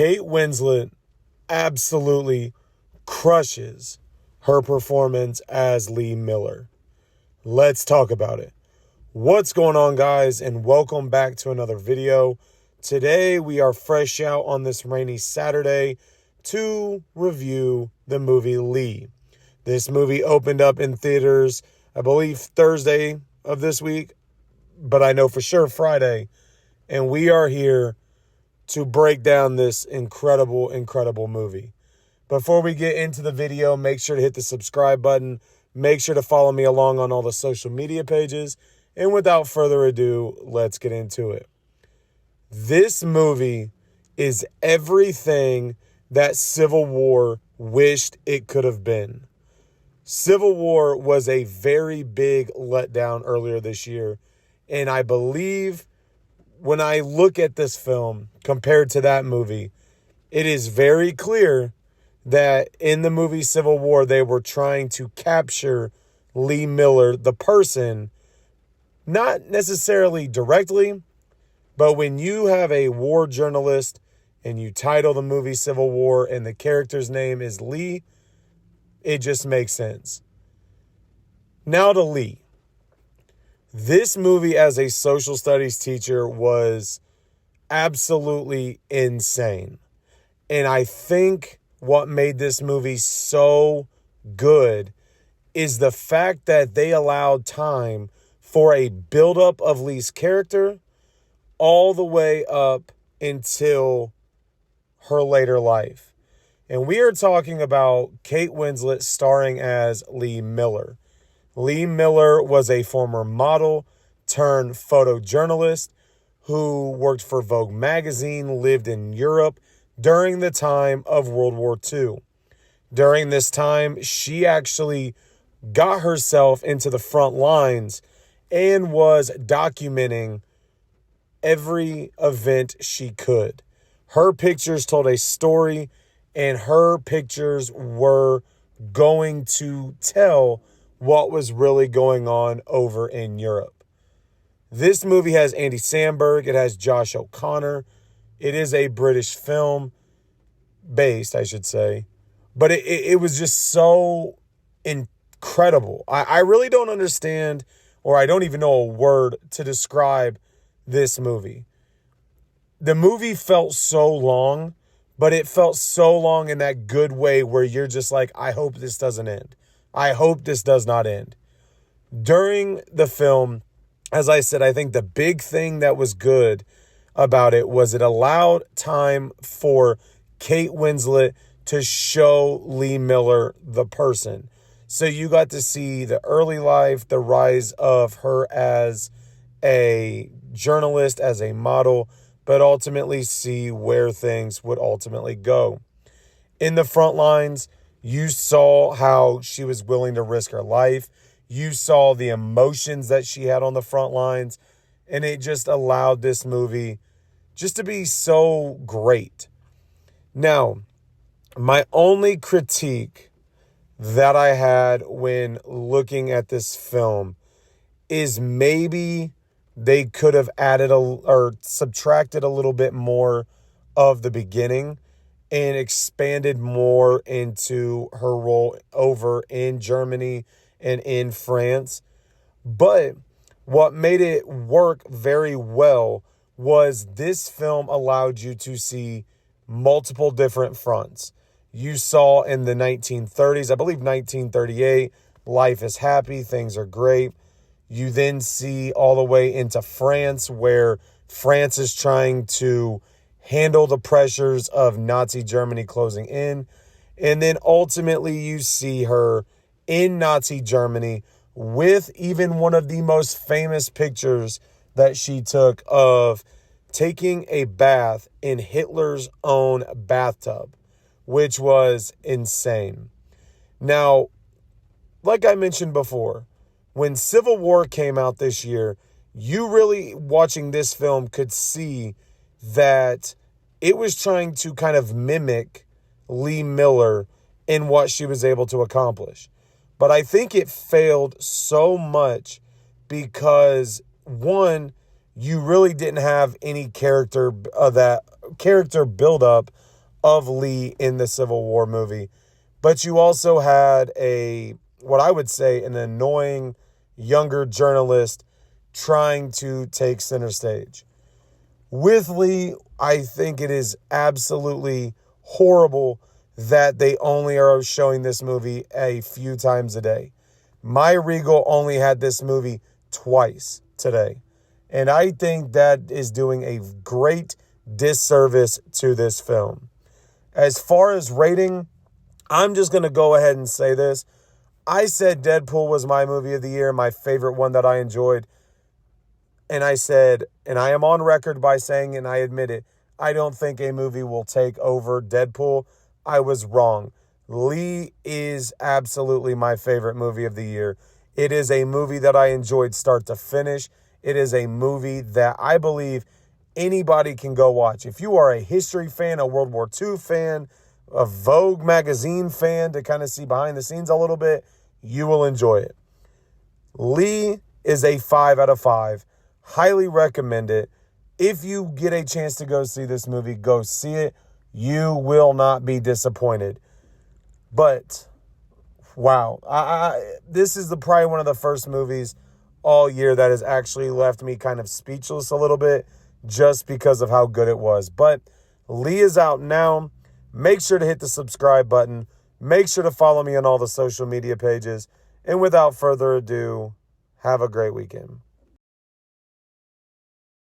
Kate Winslet absolutely crushes her performance as Lee Miller. Let's talk about it. What's going on, guys, and welcome back to another video. Today we are fresh out on this rainy Saturday to review the movie Lee. This movie opened up in theaters, I believe Thursday of this week, but I know for sure Friday, and we are here to break down this incredible movie. Before we get into the video, make sure to hit the subscribe button. Make sure to follow me along on all the social media pages. And without further ado, let's get into it. This movie is everything that Civil War wished it could have been. Civil War was a very big letdown earlier this year. And I believe when I look at this film compared to that movie, it is very clear that in the movie Civil War, they were trying to capture Lee Miller, the person, not necessarily directly, but when you have a war journalist and you title the movie Civil War and the character's name is Lee, it just makes sense. Now to Lee. This movie as a social studies teacher was absolutely insane. And I think what made this movie so good is the fact that they allowed time for a buildup of Lee's character all the way up until her later life. And we are talking about Kate Winslet starring as Lee Miller. Lee Miller was a former model turned photojournalist who worked for Vogue magazine, lived in Europe during the time of World War II. During this time, she actually got herself into the front lines and was documenting every event she could. Her pictures told a story, and her pictures were going to tell what was really going on over in Europe. This movie has Andy Samberg. It has Josh O'Connor. It is a British film based, I should say. But it was just so incredible. I really don't understand, or I don't even know a word to describe this movie. The movie felt so long, but it felt so long in that good way where you're just like, I hope this doesn't end. I hope this does not end. During the film, as I said, I think the big thing that was good about it was it allowed time for Kate Winslet to show Lee Miller, the person. So you got to see the early life, the rise of her as a journalist, as a model, but ultimately see where things would ultimately go. In the front lines, you saw how she was willing to risk her life. You saw the emotions that she had on the front lines. And it just allowed this movie just to be so great. Now, my only critique that I had when looking at this film is maybe they could have added or subtracted a little bit more of the beginning and expanded more into her role over in Germany and in France. But what made it work very well was this film allowed you to see multiple different fronts. You saw in the 1930s, I believe 1938, life is happy, things are great. You then see all the way into France, where France is trying to handle the pressures of Nazi Germany closing in. And then ultimately you see her in Nazi Germany with even one of the most famous pictures that she took of taking a bath in Hitler's own bathtub, which was insane. Now, like I mentioned before, when Civil War came out this year, you really, watching this film, could see that it was trying to kind of mimic Lee Miller in what she was able to accomplish. But I think it failed so much because, one, you really didn't have any character build up of Lee in the Civil War movie. But you also had what I would say, an annoying younger journalist trying to take center stage. With Lee, I think it is absolutely horrible that they only are showing this movie a few times a day. My Regal only had this movie twice today. And I think that is doing a great disservice to this film. As far as rating, I'm just going to go ahead and say this. I said Deadpool was my movie of the year, my favorite one that I enjoyed. And I said, and I am on record by saying, and I admit it, I don't think a movie will take over Deadpool. I was wrong. Lee is absolutely my favorite movie of the year. It is a movie that I enjoyed start to finish. It is a movie that I believe anybody can go watch. If you are a history fan, a World War II fan, a Vogue magazine fan to kind of see behind the scenes a little bit, you will enjoy it. Lee is a 5 out of 5. Highly recommend it. If you get a chance to go see this movie, go see it. You will not be disappointed. But, wow. This is probably one of the first movies all year that has actually left me kind of speechless a little bit just because of how good it was. But Lee is out now. Make sure to hit the subscribe button. Make sure to follow me on all the social media pages. And without further ado, have a great weekend.